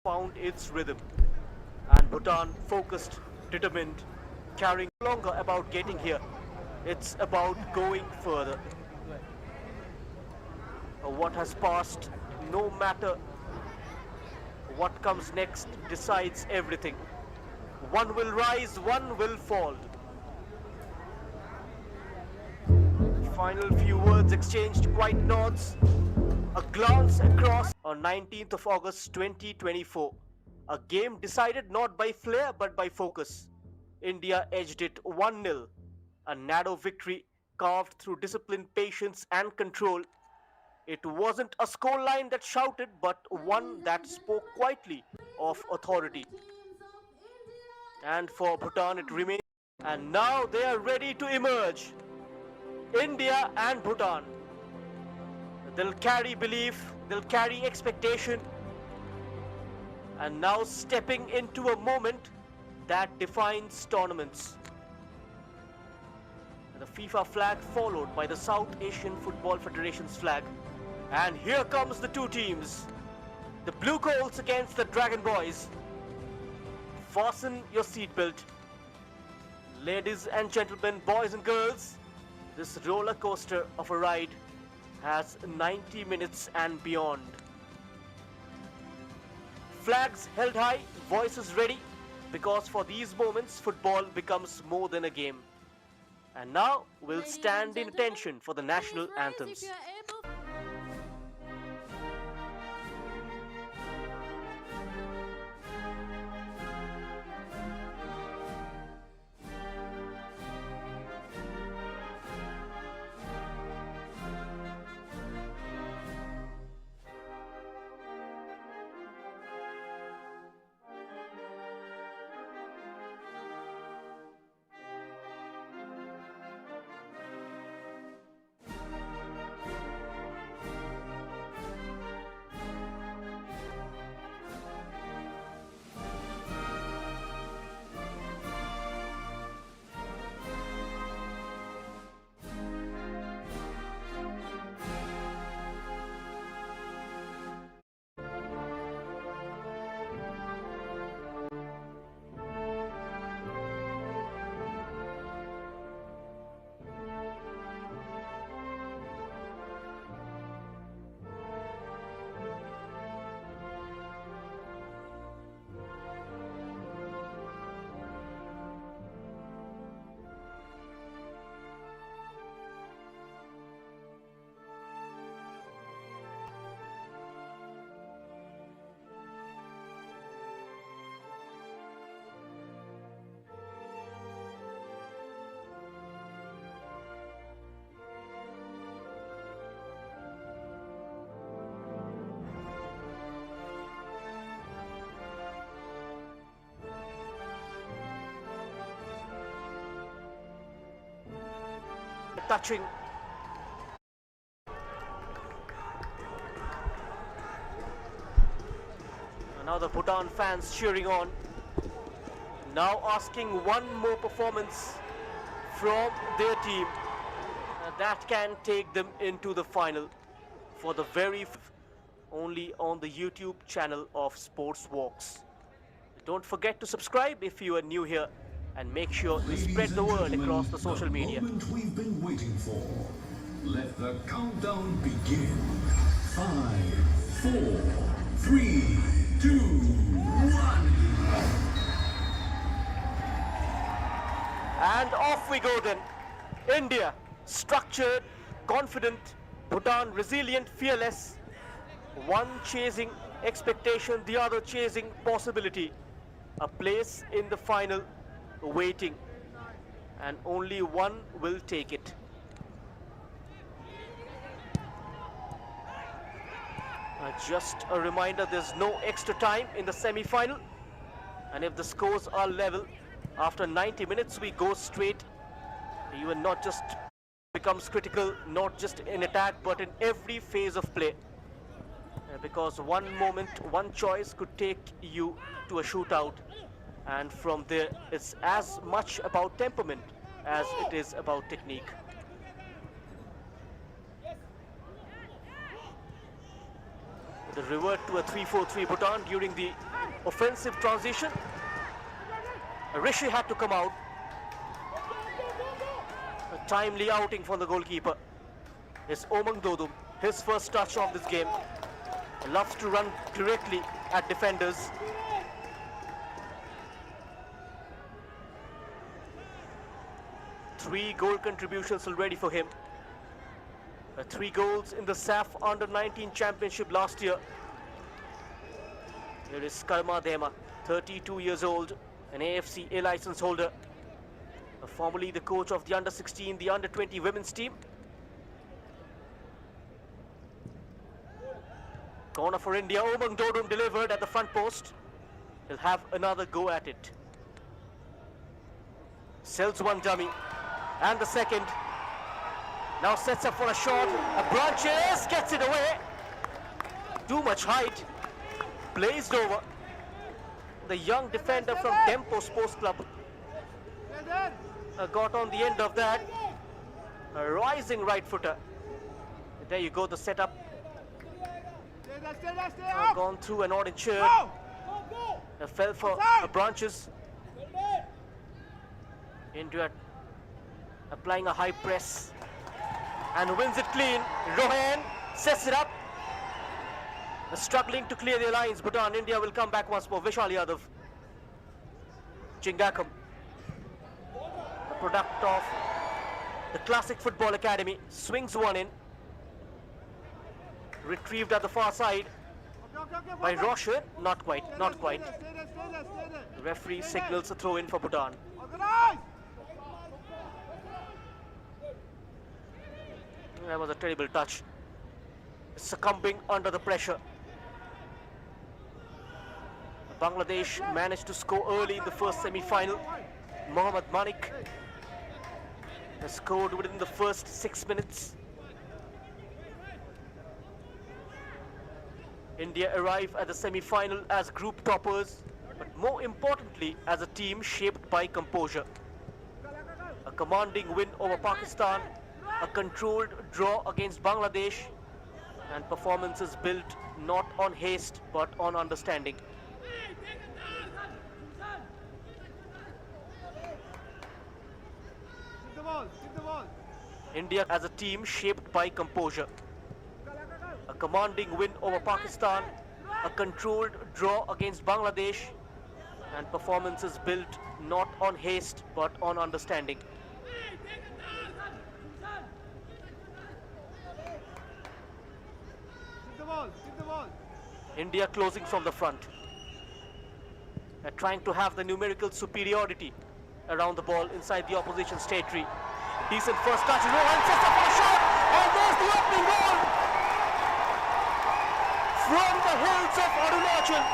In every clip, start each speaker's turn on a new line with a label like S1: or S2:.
S1: found its rhythm. And Bhutan focused, determined, caring no longer about getting here. It's about going further. What has passed, no matter what comes next, decides everything. One will rise, one will fall. Final few words exchanged, quiet nods, a glance across on 19th of August 2024. A game decided not by flair but by focus. India edged it 1-0. A narrow victory carved through discipline, patience and control. It wasn't a scoreline that shouted, but one that spoke quietly of authority. And for Bhutan it remains. And now they are ready to emerge. India and Bhutan. They'll carry belief, they'll carry expectation. And now stepping into a moment that defines tournaments. The FIFA flag followed by the South Asian Football Federation's flag. And here comes the two teams. The Blue Coals against the Dragon Boys. Fasten your seatbelt. Ladies and gentlemen, boys and girls, this roller coaster of a ride has 90 minutes and beyond. Flags held high, voices ready, because for these moments, football becomes more than a game. And now we'll stand in attention for the national anthems. Touching. Now the Bhutan fans cheering on. Now asking one more performance from their team that can take them into the final for the very only on the YouTube channel of Sports Walks. Don't forget to subscribe if you are new here, and make sure you spread the word across the social media.
S2: The moment we've been waiting for. Let the countdown begin. 5, 4, 3, 2, 1.
S1: And off we go then. India, structured, confident. Bhutan, resilient, fearless. One chasing expectation, the other chasing possibility. A place in the final waiting, and only one will take it. Just a reminder, there's no extra time in the semi-final, and if the scores are level after 90 minutes, we go straight. Even not just becomes critical, not just in attack but in every phase of play, because one moment, one choice could take you to a shootout. And from there, it's as much about temperament as it is about technique. The revert to a 3-4-3 Bhutan during the offensive transition. Rishi had to come out. A timely outing for the goalkeeper is Omang Dodum. His first touch of this game. He loves to run directly at defenders. Three goal contributions already for him. 3 goals in the Saff Under-19 Championship last year. Here is Karma Dema, 32 years old, an AFC A license holder. Formerly the coach of the Under-16, the Under-20 women's team. Corner for India. Omang Dodum delivered at the front post. He'll have another go at it. Sells one dummy. And the second. Now sets up for a shot. A branches, gets it away. Too much height. Blazed over. The young defender from Dempo Sports Club got on the end of that. A rising right footer. There you go, the setup. Gone through an orange shirt. Fell for branches. Into it. Applying a high press. And wins it clean. Rohan sets it up. Struggling to clear their lines. Bhutan, India will come back once more. Vishal Yadav. Chingakam. A product of the Classic Football Academy. Swings one in. Retrieved at the far side by Roshan. Not quite, not quite. The referee signals a throw in for Bhutan. That was a terrible touch. Succumbing under the pressure. Bangladesh managed to score early in the first semi-final. Mohammad Manik has scored within the first 6 minutes. India arrive at the semi-final as group toppers, but more importantly as a team shaped by composure. A commanding win over Pakistan, a controlled draw against Bangladesh, and performances built not on haste but on understanding. India as a team shaped by composure. A commanding win over Pakistan, a controlled draw against Bangladesh, and performances built not on haste but on understanding. India closing from the front. Trying to have the numerical superiority around the ball inside the opposition's territory. Decent first touch. Rohan sets up for a shot, and there's the opening goal from the hills of Arunachal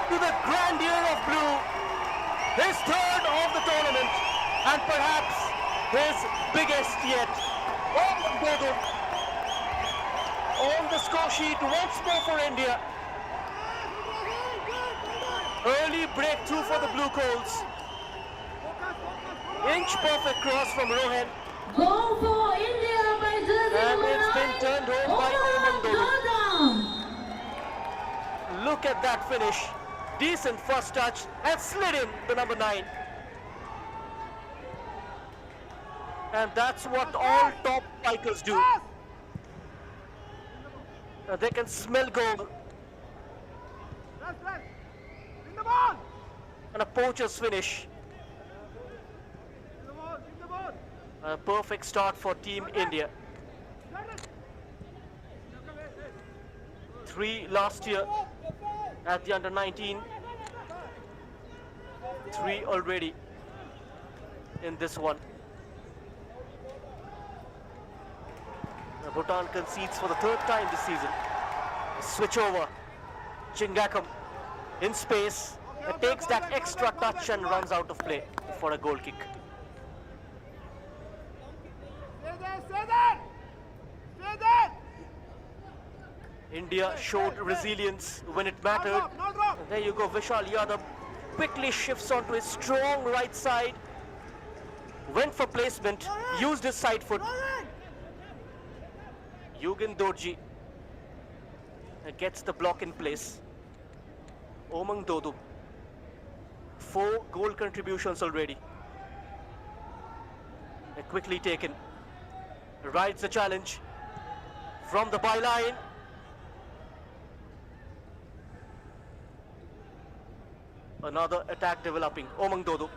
S1: to the grandeur of blue. His third of the tournament, and perhaps his biggest yet. Omang Dodum on the score sheet once more for India. Early breakthrough for the Blue Coals. Inch perfect cross from Rohan.
S3: Goal for India by jersey
S1: And
S3: number
S1: it's been
S3: 9,
S1: turned home by Omang Dodum.
S3: Dodum.
S1: Look at that finish. Decent first touch and slid in the number 9. And that's what all top strikers do. They can smell goal. And a poacher's finish. A perfect start for Team India. 3 last year at the Under-19. 3 already in this one. Bhutan concedes for the 3rd time this season. Switch over. Chingakam in space. Takes that extra touch and runs out of play for a goal kick. India showed resilience when it mattered. There you go, Vishal Yadav quickly shifts onto his strong right side. Went for placement, used his side foot. Yugin Dorji gets the block in place. Omang Dodo. 4 goal contributions already. Quickly taken. Rides the challenge from the byline. Another attack developing. Omang Dodo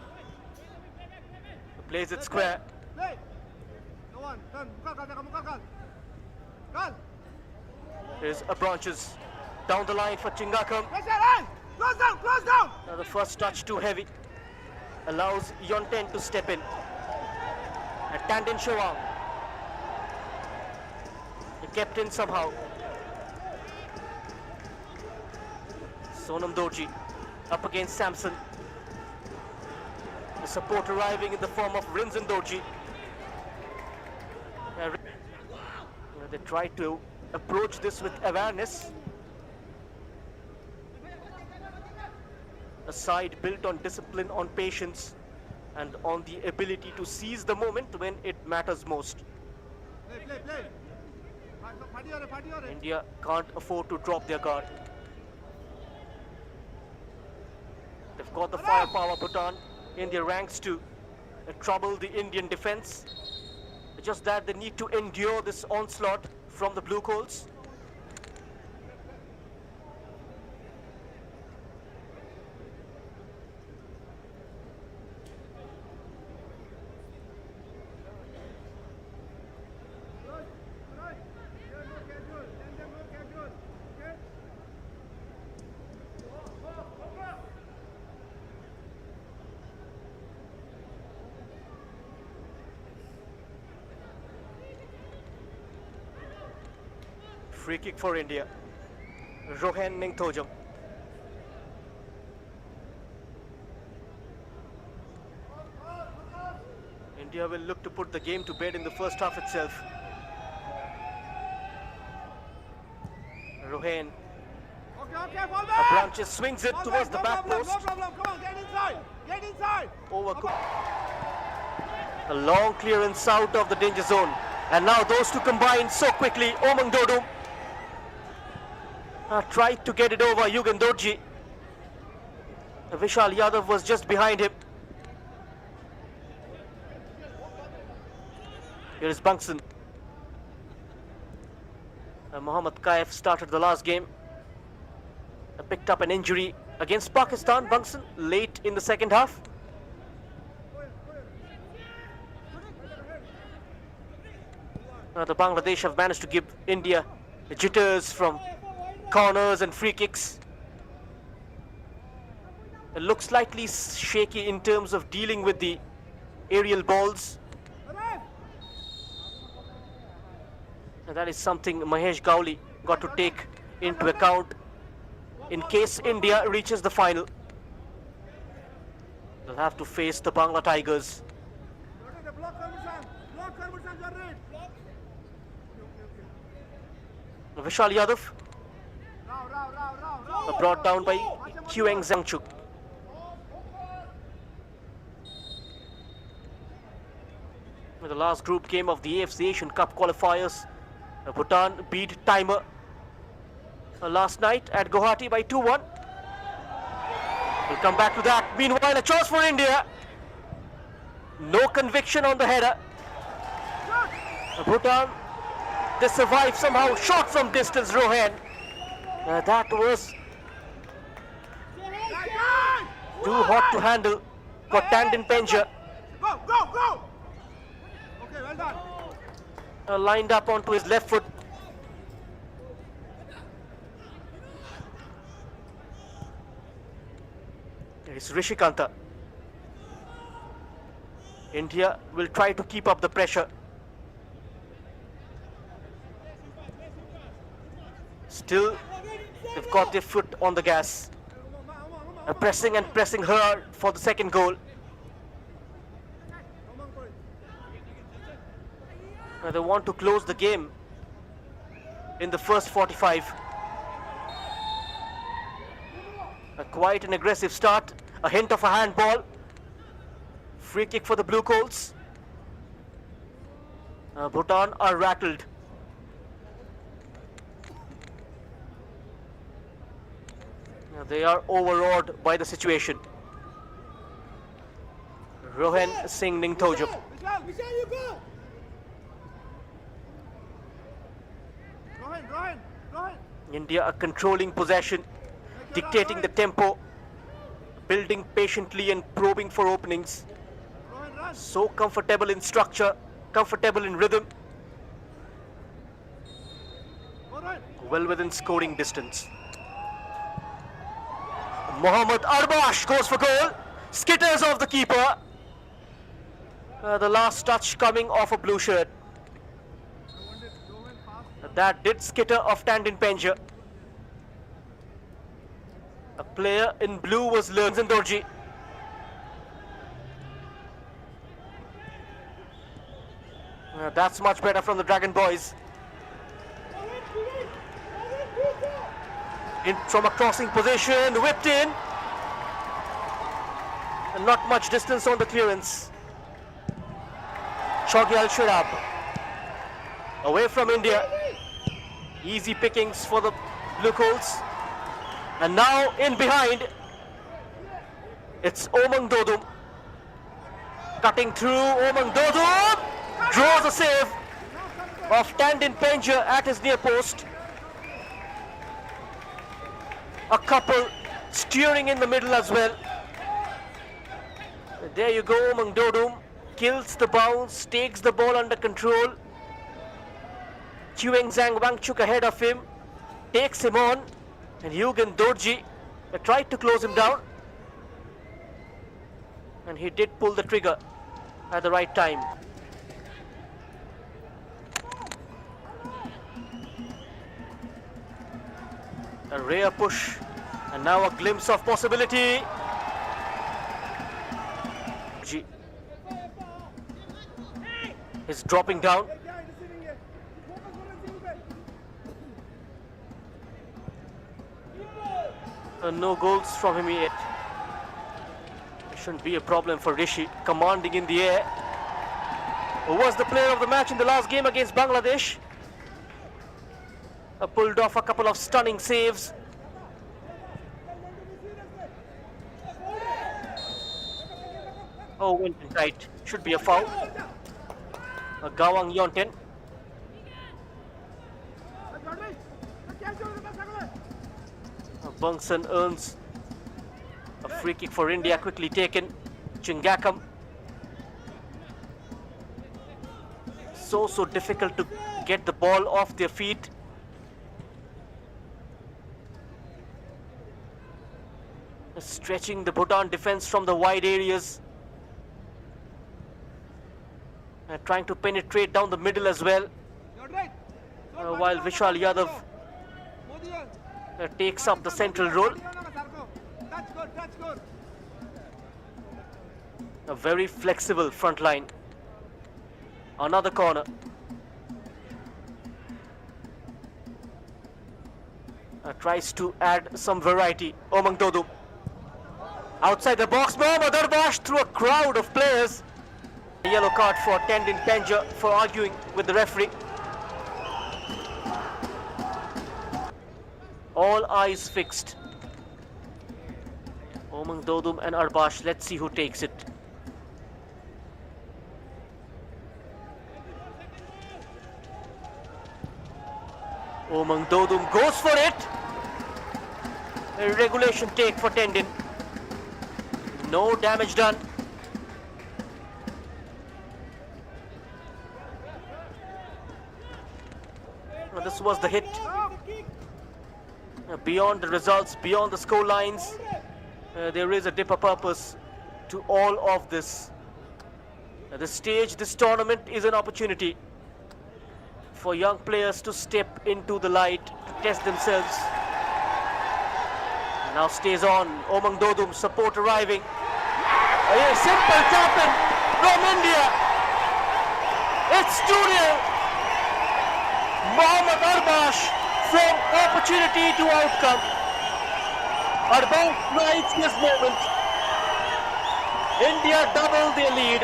S1: plays it square. Here's a branches down the line for Chingakam.
S4: Close down!
S1: Now the first touch too heavy. Allows U20 to step in. And Tandin Shawang. Kept in somehow. Sonam Dorji up against Samson. The support arriving in the form of Rinzan Dorji. They try to approach this with awareness. A side built on discipline, on patience, and on the ability to seize the moment when it matters most.
S4: Play.
S1: India can't afford to drop their guard. They've got the firepower, Bhutan, in their ranks to trouble the Indian defense. Just that they need to endure this onslaught from the blue coals. Free kick for India. Rohan Ningthojam. India will look to put the game to bed in the first half itself. Rohan. Branches swings it towards the back post.
S4: No problem, come on, get inside!
S1: Overcooked. A long clearance out of the danger zone. And now those two combine so quickly. Omang Dodo tried to get it over Yugan Dorji. Vishal Yadav was just behind him. Here is Bangsan. Mohammad Kaif started the last game. Picked up an injury against Pakistan, Bangsan, late in the second half. The Bangladesh have managed to give India jitters from corners and free kicks. It looks slightly shaky in terms of dealing with the aerial balls. And that is something Mahesh Gauli got to take into account in case India reaches the final. They'll have to face the Bangla Tigers. Vishal Yadav brought down by Huang Zhangchuk. The last group game of the AFC Asian Cup qualifiers, Bhutan beat Timer last night at Guwahati by 2-1. We'll come back to that. Meanwhile, a chance for India. No conviction on the header. Bhutan, they survived somehow, shot from distance, Rohan. That was too hot to handle for Tandin Penja.
S4: Go! Okay, well done.
S1: Lined up onto his left foot. It's Rishikanta. India will try to keep up the pressure. Still, they've got their foot on the gas. Pressing hard for the second goal. They want to close the game in the first 45. Quite an aggressive start. A hint of a handball. Free kick for the Blue Coals. Bhutan are rattled. They are overawed by the situation. Rohan Singh Ningthojam.
S4: Vishal, you go. Rohan.
S1: India are controlling possession, dictating the tempo, building patiently and probing for openings.
S4: Rohan, run.
S1: So comfortable in structure, comfortable in rhythm,
S4: Go, Rohan.
S1: well within scoring distance. Mohammad Arbash goes for goal, skitters off the keeper. The last touch coming off a blue shirt. That did skitter off Tandon Penja. A player in blue was Lernzen Dorji. That's much better from the Dragon Boys. In from a crossing position, whipped in. And not much distance on the clearance. Chogi Al-Shirab. Away from India. Easy pickings for the Blue Coats. And now in behind, it's Omang Dodum. Cutting through, Omang Dodum draws a save of Tandon Penja at his near post. A couple steering in the middle as well. There you go, Omang Dodum kills the bounce, takes the ball under control. Chueng Zhang Wangchuk ahead of him, takes him on, and Yugen Dorji tried to close him down, and he did pull the trigger at the right time. A rare push, and now a glimpse of possibility. He's dropping down. No goals from him yet. It shouldn't be a problem for Rishi, commanding in the air. Who was the player of the match in the last game against Bangladesh? Pulled off a couple of stunning saves. Oh, went in tight. Should be a foul. Gawang Yonten. Bungson earns a free kick for India, quickly taken. Chingakam. So difficult to get the ball off their feet. Stretching the Bhutan defense from the wide areas. Trying to penetrate down the middle as well. While Vishal Yadav takes up the central role. A very flexible front line. Another corner. Tries to add some variety. Omang Dodum. Outside the box, Mohammad Arbash through a crowd of players. A yellow card for Tandon Penja for arguing with the referee. All eyes fixed. Omang Dodum and Arbash, let's see who takes it. Omang Dodum goes for it. A regulation take for Tandon. No damage done. This was the hit. Beyond the results, beyond the score lines, there is a deeper purpose to all of this. This stage, this tournament is an opportunity for young players to step into the light, to test themselves. Now stays on. Omang Dodum, support arriving. A simple tap-in from India. It's 2-0. Mohammad Arbash from opportunity to outcome. Arbash rides this moment. India doubled their lead.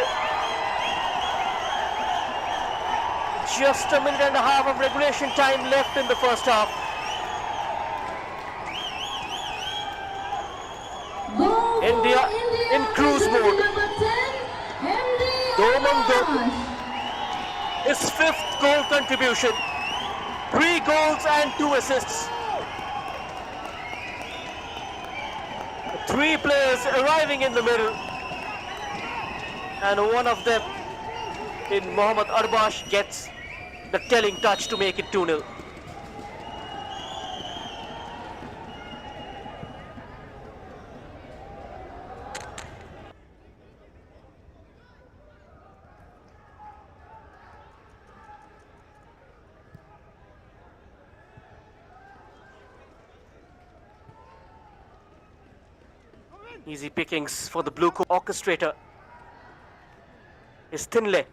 S1: Just a minute and a half of regulation time left in the first half. India in cruise
S3: by
S1: mode.
S3: jersey number 10, Henry
S1: Domando.
S3: Akash.
S1: His 5th goal contribution. 3 goals and 2 assists. 3 players arriving in the middle. And one of them in Mohammad Arbash gets the telling touch to make it 2-0. Easy pickings for the blue orchestrator. Is Thinley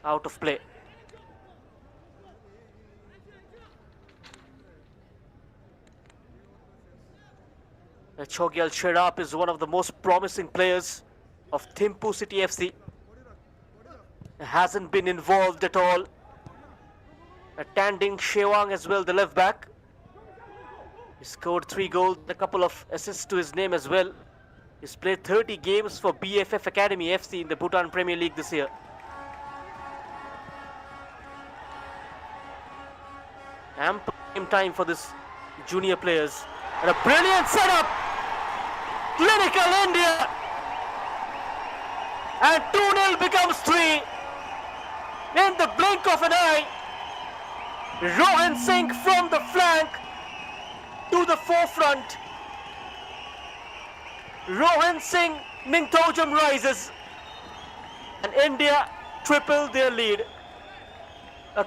S1: out of play. Chogyal Sherap is one of the most promising players of Thimphu City FC. Hasn't been involved at all. Tanding Shewang as well, the left back. He scored 3 goals, a couple of assists to his name as well. He's played 30 games for BFF Academy FC in the Bhutan Premier League this year. Ample game time for this junior players. And a brilliant setup! Clinical India! And 2-0 becomes 3. In the blink of an eye, Rohan Singh from the flank to the forefront. Rohan Singh, Ningthojam rises. And India triple their lead.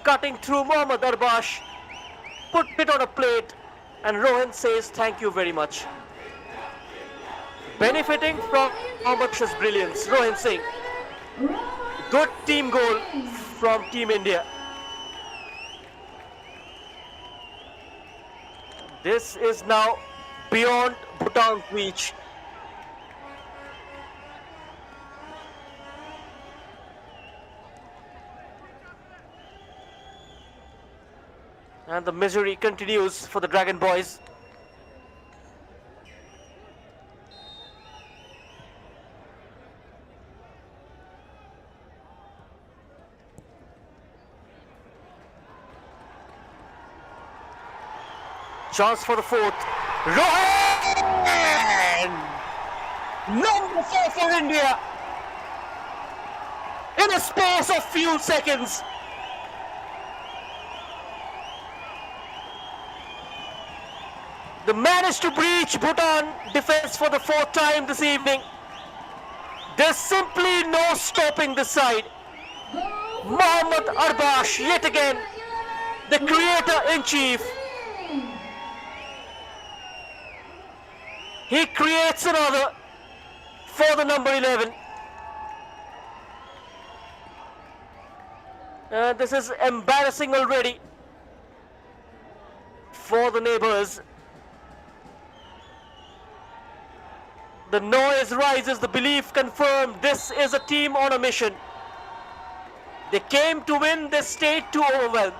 S1: Cutting through Mohammad Arbash. Put it on a plate. And Rohan says thank you very much. Benefiting from Mohammad's brilliance, Rohan Singh. Good team goal from Team India. This is now beyond Bhutan's reach. And the misery continues for the Dragon Boys. Chance for the 4th. Rohan! Number 4 for India. In a space of few seconds. They managed to breach Bhutan defense for the 4th time this evening. There's simply no stopping this side. Mohammad Arbash, yet again, the creator-in-chief. He creates another for the number 11. This is embarrassing already for the neighbors. The noise rises, the belief confirmed. This is a team on a mission. They came to win, they stayed to overwhelm.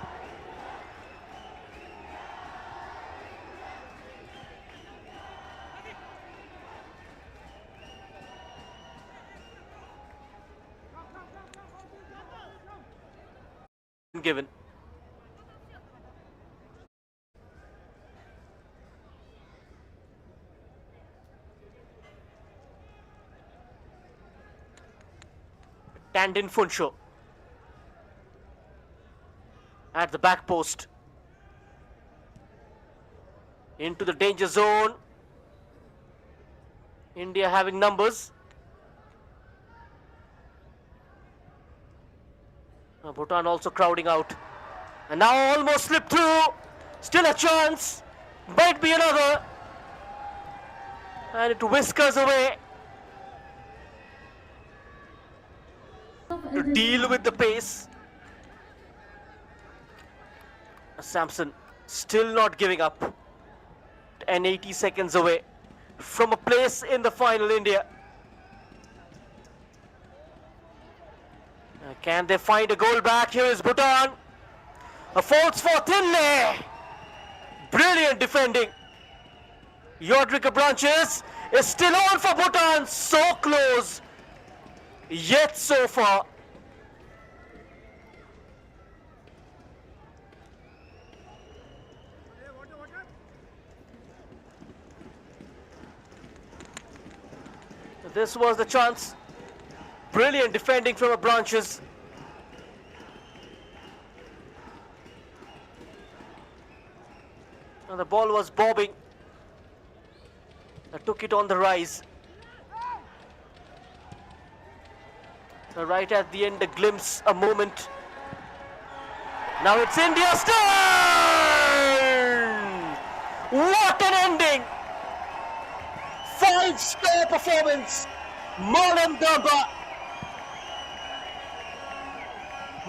S1: Given. Tandin Funsho at the back post. Into the danger zone. India having numbers. Bhutan also crowding out. And now almost slipped through. Still a chance. Might be another. And it whiskers away. To deal with the pace. Samson still not giving up. And 80 seconds away from a place in the final, India. Can they find a goal back? Here is Bhutan. A force for Thinley. Brilliant defending. Yodrika Branches. is still on for Bhutan. So close, yet so far.
S4: Hey, water.
S1: This was the chance. Brilliant defending from the branches. And the ball was bobbing. I took it on the rise. Right at the end, a glimpse, a moment. Now it's India's turn! What an ending! 5-star performance. Molan Gamba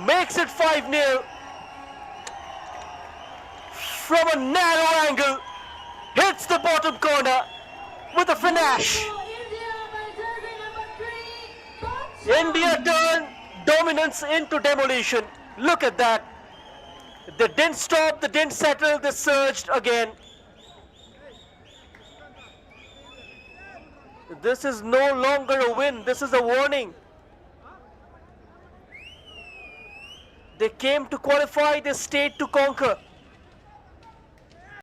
S1: makes it 5-0 from a narrow angle. Hits the bottom corner with a finesse. India turned dominance into demolition. Look at that. They didn't stop, they didn't settle, they surged again. This is no longer a win, this is a warning. They came to qualify, they stayed to conquer.